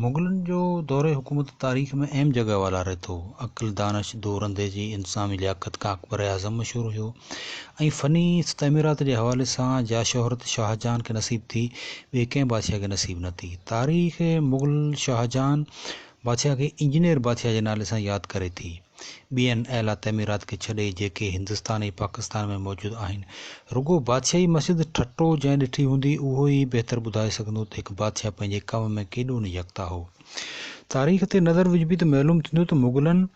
मुग़लनि जो दौरे हुकूमत तारीख़ में अहम जॻह वाला रहे थो। अक़ल, दानिश, दूरअंदेज़ी, इंतज़ामी लियाक़त खां अकबर आज़म मशहूरु हुयो ऐं फ़नी तमीरात जे हवाले सां जा शोहरत शाहजहां खे नसीब थी, ॿिए कंहिं बादशाह खे नसीब न थी। तारीख़ मुग़ल शाहजहां बादशाह खे इंजीनियर बादशाह जे नाले सां यादि करे थी, ॿियनि अला तमीरात खे छॾे जेके हिंदुस्तान ऐं पाकिस्तान में मौजूदु आहिनि। रुगो बादशाही मस्जिद ठट्टो जंहिं ॾिठी हूंदी उहो ई बहितर ॿुधाए सघंदो त हिकु बादशाह पंहिंजे कम में केॾो न यकता हो। तारीख़ ते नज़र विझबी त मालूम थींदो त मुग़लनि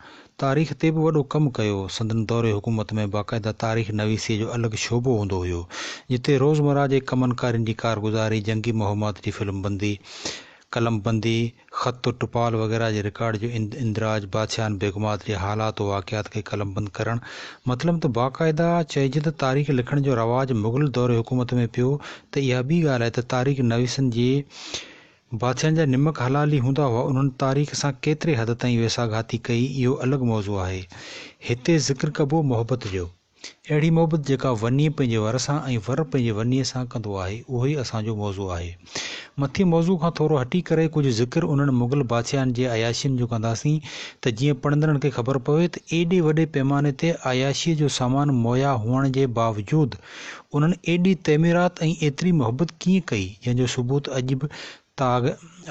तारीख़ ते बि वॾो कमु कयो। संदन दौरे हुकूमत में बाक़ाइदा तारीख़ नवीसीअ जो अलॻि शोबो हूंदो हुयो, जिते रोज़मर्रा जे कमनकारियुनि जी कारगुज़ारी, जंगी मुहिमात जी फिल्मबंदी, कलमबंदी, ख़त टुपाल वग़ैरह जे रिकॉर्ड जो इंदिराज, बादशाहनि बेगुमात जे हालात व वाक़ियात खे कलमबंद करणु, मतिलबु त बाक़ाइदा चइजे त तारीख़ लिखण जो रवाजु मुग़ल दौरे हुकूमत में पियो त इहा ॿी ॻाल्हि आहे त तारीख़ नवीसनि जे बादशाहनि जा निमक हलाली हूंदा हुआ, उन्हनि तारीख़ सां केतिरे हद ताईं वेसाघाती कई, इहो अलॻि मौज़ू आहे। हिते ज़िक्र कबो मोहबत जो, अहिड़ी मोहबत जेका वनीअ पंहिंजे वर सां ऐं वर पंहिंजे वनीअ सां कंदो आहे, उहो ई असांजो मौज़ू आहे। मथे मौज़ू खां थोरो हटी करे कुझु ज़िक्र उन्हनि मुग़ल बादशाहनि जे अयाशियुनि जो कंदासीं त जीअं पढ़ंदड़नि खे ख़बर पवे त एॾे वॾे पैमाने ते अयाशीअ जो सामान मुहैया हुअण जे बावजूदु उन्हनि एॾी तमीरात ऐं एतिरी मोहबत कीअं कई, जंहिंजो सबूत अॼु बि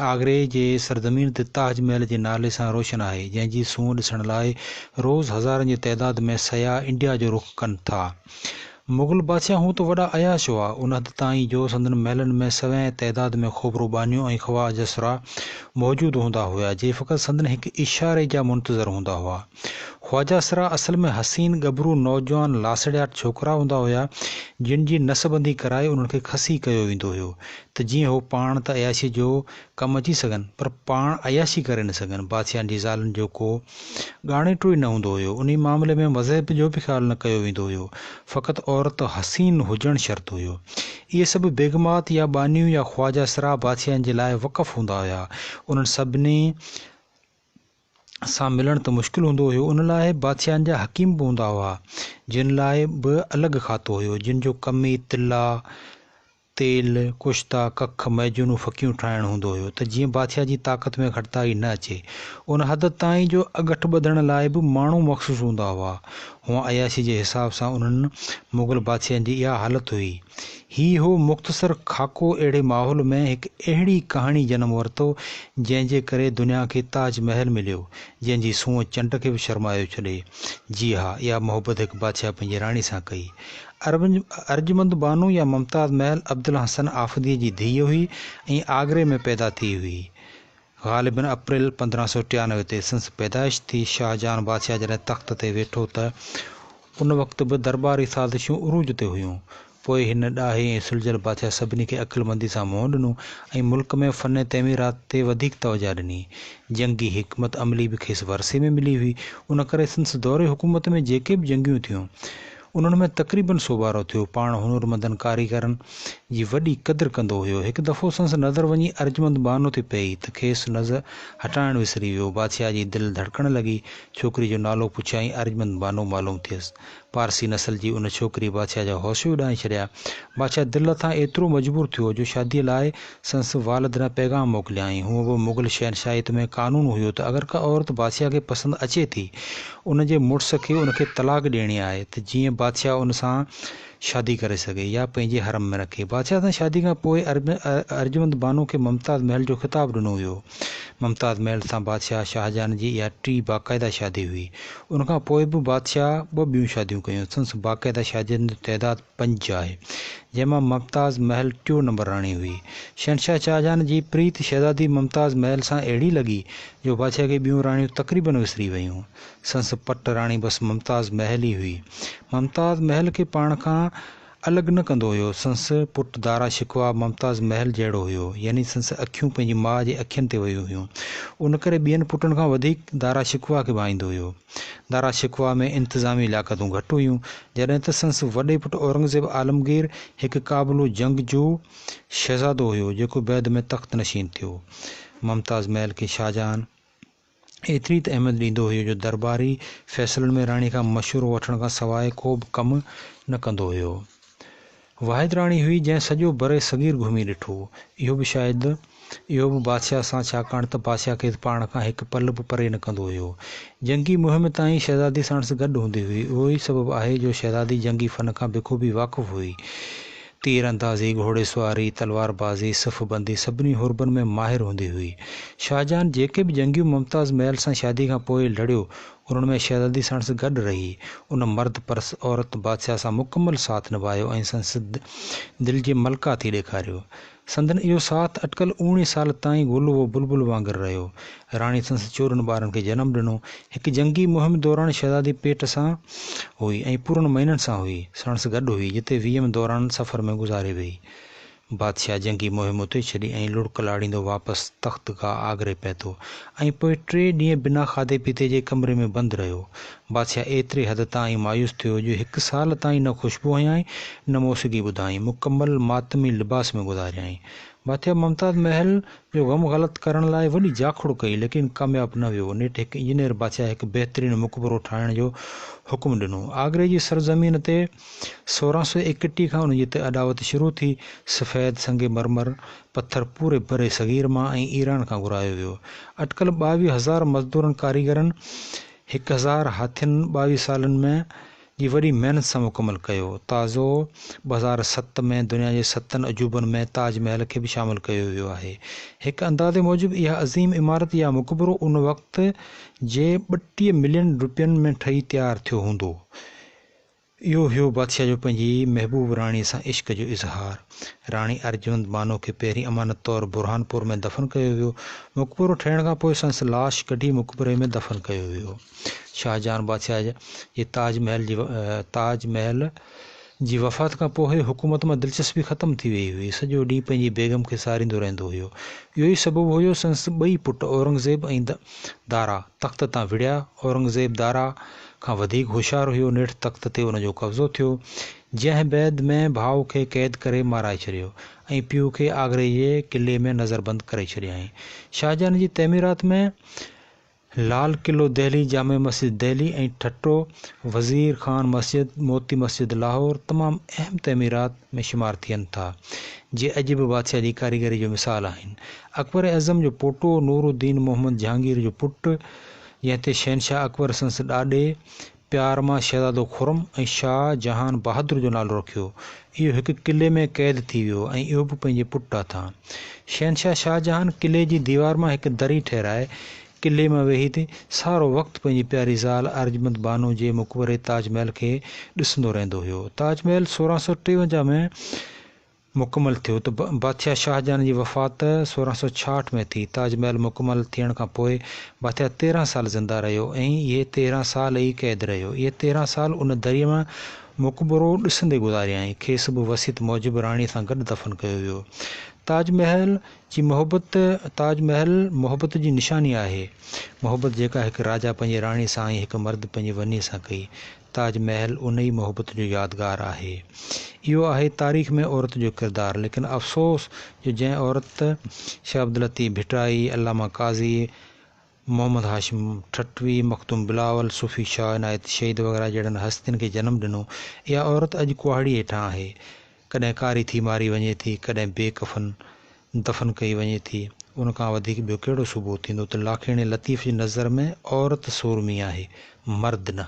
आगरे जे सरज़मीन ते ताजमहल जे नाले सां रोशन आहे, जंहिंजी सूंहुं ॾिसण लाइ रोज़ हज़ारनि जी तइदाद में सयाह इंडिया जो रुख़ कनि था। मुग़ल बादशाह हूं त वॾा अयाश हुआ, उन हद ताईं जो संदन महलनि में सवें तइदाद में ख़ूबरूबानियूं ऐं ख़वाजसरा मौजूदु हूंदा हुआ, जे फ़क़ति संदन हिकु इशारे जा मुंतज़र हूंदा हुआ। ख़्वाजासरा असल में हसीन, गबरू, नौजवान, लासड़ियाट छोकिरा हूंदा हुआ, जिन जी नसबंदी कराए उन्हनि खे खसी कयो वेंदो हुयो त जीअं हो पाण त अयाशी जो कमु अची सघनि, पर पाण अयाशी करे न सघनि। बादशाहनि जी ज़ालुनि जो को ॻाणे टोई न हूंदो हुयो। उन मामले में मज़हब जो बि ख़्यालु न कयो वेंदो हुयो, फ़क़ति औरत हसीन हुजणु शर्त हुयो। इहे सभु बेगमात या बानियूं या ख़्वाजासरा बादशाहनि जे लाइ वक़फ़ हूंदा हुआ। उन्हनि सभिनी सां मिलणु त मुश्किल हूंदो हुयो। उन लाइ बादशाहनि जा हकीम बि हूंदा हुआ, जिन लाइ बि अलॻि खातो हुयो, जिन जो कम ई तिला, तेल, कुश्ता, कख, मैजूनूं, फ़कियूं ठाहिणु हूंदो हुयो त जीअं बादशाह जी ताक़त में घटिताई न अचे। उन हद ताईं जो अगठ ॿधण लाइ बि माण्हू मख़सूस हूंदा हुआ। हूअं अयाशी जे हिसाब सां उन्हनि मुग़ल बादशाहनि जी इहा हालत हुई। ही हो मुख़्तसर ख़ाको अहिड़े माहौल में हिकु अहिड़ी कहाणी जनम वरितो जंहिंजे करे दुनिया खे ताजमहल मिलियो, जंहिंजी सूंहुं चंड खे बि शर्मायो छॾे। जी हा, इहा मोहबत हिकु बादशाह पंहिंजी राणी सां कई। अर्जुमंद बानो या मुमताज़ महल अब्दुल हसन आफ़दीअ जी धीअ हुई ऐं आगरे में पैदा थी हुई। ग़ालिबन अप्रैल 1593 ते संस पैदाइश थी। शाहजहां बादशाह जॾहिं तख़्त ते वेठो त उन वक़्तु बि दरबारी साज़िशूं उरूज ते हुयूं। पोइ हिन ॾाहे ऐं सुलझल बादशाह सभिनी खे अक़लमंदी सां मुंहुं ॾिनो ऐं मुल्क में फ़न तमीरात ते वधीक तवजा ॾिनी। जंगी हिकमत अमली बि खेसि वरसे में मिली हुई। उन करे संस दौरे हुकूमत में जेके बि जंगियूं थियूं उन्हनि में तक़रीबन सोबारो थियो। पाण हुनुरमंदनि कारीगरनि जी वॾी क़दुरु कंदो हुयो। हिकु दफ़ो संस नज़र वञी अर्जुमंद बानो ते पई त खेसि नज़र हटाइणु विसरी वियो। बादशाह जी दिलि धड़कण लॻी। छोकिरी जो नालो पुछियाईं, अर्जुमंद बानो मालूम थियसि। पारसी नसल जी उन छोकिरी बादशाह जा होश उॾाए छॾिया। बादशाह दिलि तां एतिरो मजबूर थियो जो शादीअ लाइ संस वालिद ॾांहुं पैगाम मोकिलियाईं। हूअं बि मुग़ल शहनशाहियत में क़ानून हुयो त अगरि का औरत बादशाह खे पसंदि अचे थी, उन जे मुड़ुस खे उनखे तलाक ॾियणी आहे त जीअं बादशाह उन सां शादी करे सघे या पंहिंजे हरम में रखे। बादशाह सां शादी खां पोइ अर्जुमंद बानो खे मुमताज़ महल जो ख़िताबु ॾिनो हुयो। मुमताज़ महल सां बादशाह शाहजहां जी इहा टी बाक़ाइदा शादी हुई। उनखां पोइ बि बादशाह ॿियूं शादियूं कयूं। संस बाक़ाइदा शादियुनि जी तइदाद 5 आहे, जंहिंमां मुमताज़ महल 2 नंबर राणी हुई। शहनशाह शाहजहां जी प्रीत शहज़ादी मुमताज़ महल सां अहिड़ी लॻी जो बादशाह खे ॿियूं राणियूं तक़रीबन विसरी वयूं। संस पट राणी बसि मुमताज़ महल ई हुई। मुमताज़ महल खे पाण खां अलॻि न कंदो हुयो। संस पुटु दारा शिकवा मुमताज़ महल जहिड़ो हुयो, यानी संस अखियूं पंहिंजी माउ जे अखियुनि ते वयूं हुयूं। उन करे ॿियनि पुटनि खां वधीक दारा शिकवा खे भाईंदो हुयो। दारा शिकवा में इंतज़ामी लियाक़तूं घटि हुयूं, जॾहिं त संस वॾे पुटु औरंगज़ेब आलमगीर हिकु क़ाबिलु जंगजू शहज़ादो हुयो, जेको बैदि में तख़्त नशीन थियो। मुमताज़ महल खे शाहजहां एतिरी त अहमियत ॾींदो हुयो जो दरबारी फ़ैसिलनि में राणी खां मशवरो वठण खां सवाइ को बि कमु न कंदो हुयो। वाहिद राणी हुई जंहिं सॼो बरे सगीर घुमी ॾिठो। इहो बि बादशाह सां, छाकाणि त बादशाह खे पाण खां हिकु पल बि परे न कंदो हुयो। जंगी मुहिम ताईं शहज़ादी साणुसि गॾु हूंदी हुई। उहो ई सबबु आहे जो शहज़ादी जंगी फ़न खां बख़ूबी वाक़ुफ़ु हुई। तीर अंदाज़ी, घोड़े सवारी, तलवारबाज़ी, सफ़बंदी सभिनी हुरबनि में माहिर हूंदी हुई। शाहजहान जेके बि जंगियूं मुमताज़ महल सां शादी खां पोइ लड़ियो, उन्हनि में शहज़ादी साणुसि गॾु रही उन मर्द परस औरत बादशाह सां मुकमल साथ निभायो ऐं संदसि दिलि जी मलका थी ॾेखारियो। संदन इहो साथ अटकल 19 साल ताईं गुल वो बुलबुल वांगुरु रहियो। राणी संदसि 4 ॿारनि खे जनमु ॾिनो। हिकु जंगी मुहिम दौरान शहज़ादी पेट सां हुई ऐं पूरनि महीननि सां हुई साणुसि गॾु हुई, जिते वीयम दौरान सफ़र में गुज़ारे वई। बादशाह जंगी मुहिम उते छॾी ऐं लुड़क लाड़ींदो वापसि तख़्तगाह आगरे पहुतो ऐं पोइ 3 ॾींहं बिना खाधे पीते जे कमरे में बंदि रहियो। बादशाह एतिरे हद ताईं मायूस थियो जो 1 साल ताईं न ख़ुशबू हयाईं न मौसीक़ी ॿुधाईं, मुकमल मातमी लिबास में गुज़ारियाईं। बादशाह मुमताज़ महल जो ग़म ग़लति करण लाइ वॾी जाखुड़ कई, लेकिन कामयाब न वियो। नेठि हिकु इंजीनियर बादशाह हिकु बहितरीनु मक़बरो ठाहिण जो हुकुम ॾिनो। आगरे जी सरज़मीन ते 1661 खां उन जी अॾावत शुरू थी। सफ़ेद संगमरमर पत्थर पूरे बरे सगीर मां ऐं ईरान खां घुरायो वियो। अटकल 22,000 मज़दूरनि कारीगरनि 1000 हाथियुनि 22 सालनि में जी वॾी महिनत सां मुकमल कयो। ताज़ो 2007 में दुनिया जे 7 अजूबनि में ताज महल खे बि शामिलु कयो वियो आहे। हिकु अंदाज़े मूजिबि इहा अज़ीम इमारत या मक़बरो उन वक़्त जे 32 मिलियन रुपयनि में ठही तयारु थियो हूंदो। इहो हुयो बादशाह जो पंहिंजी महबूब राणीअ सां इश्क जो इज़हार। राणी अर्जुमंद बानो खे पहिरीं अमानत तौरु बुरहानपुर में दफ़न कयो वियो। मक़बरो ठहिण खां पोइ संदसि लाश कढी मक़बरे में दफ़न कयो वियो। शाहजहान बादशाह जे ताजमहल जी वफ़ात खां पोइ हुकूमत मां दिलचस्पी ख़तमु थी वई हुई। सॼो ॾींहुं पंहिंजी बेगम खे सारींदो रहंदो हुयो। इहो ई सबबु हुयो संदसि 2 पुट औरंगज़ेब ऐं दारा तख़्त तां विढ़िया। औरंगज़ेब दारा खां वधीक होशियारु हुयो। नेठि तख़्त ते उन जो कब्ज़ो थियो, जंहिं बैदि में भाउ खे क़ैद करे माराए छॾियो ऐं पीउ खे आगरे जे क़िले में नज़रबंद करे छॾियईं। शाहजहान जी तइमीरात में लाल क़िलो दिल्ली, जामे मस्जिद दिल्ली ऐं ठट्टो वज़ीर ख़ान मस्जिद, मोती मस्जिद लाहौर तमामु अहम तइमीरात में शुमारु थियनि था, जे अॼु बि बादशाह जी कारीगरी जो मिसाल आहिनि। अकबर एज़म जो पोटो नूरुद्दीन मोहम्मद जहांगीर जो पुटु, जंहिं ते शहनशाह अकबर संदसि ॾाॾे प्यार मां शहज़ादो खुरम ऐं शाह जहान बहादुर जो नालो रखियो, इहो हिकु क़िले में क़ैद थी वियो ऐं इहो बि पंहिंजे पुट था। शहनशाह शाहजहान क़िले जी दीवार मां हिकु दरी ठहिराए क़िले में वेही सारो वक़्तु पंहिंजी प्यारी ज़ाल अर्जुमंद बानो जे मक़बरे ताजमहल खे ॾिसंदो रहंदो हुयो। ताजमहल 1653 में मुकमल थियो त बादशाह शाहजहान जी वफ़ात 1666 में थी। ताजमहल मुकमल थियण खां पोइ बादशाह 13 साल ज़िंदा रहियो ऐं इहे 13 साल ई क़ैद रहियो। इहे 13 साल उन दरीअ मां मक़बरो ॾिसंदे गुज़ारियाईं। खेसि बि वसीयत मूजिबि राणीअ सां गॾु दफ़न कयो वियो। ताजमहल मोहबत जी निशानी आहे। मोहबत जेका हिकु राजा पंहिंजे राणी सां ऐं हिकु मर्द पंहिंजे वञे सां कई। ताजमहल उन ई मोहबत जो यादगार आहे। इहो आहे तारीख़ में औरत जो किरदारु, लेकिन अफ़सोस जो जंहिं औरत शाह अब्दुल लतीफ़ भिटाई, अल्लामा काज़ी, मोहम्मद हाशिम ठटवी, मखदूम बिलावल, सूफ़ी शाह इनायत शहीद वग़ैरह जहिड़नि हस्तियुनि खे जनमु ॾिनो, इहा औरत अॼु कुहाड़ी हेठां आहे। कॾहिं कारी थी मारी वञे थी, कॾहिं बेकफ़न दफ़न कई वञे थी। उन खां वधीक ॿियो कहिड़ो सूबो थींदो त लाखिणी लतीफ़ जी नज़र में औरत सूरमी आहे, मर्द न।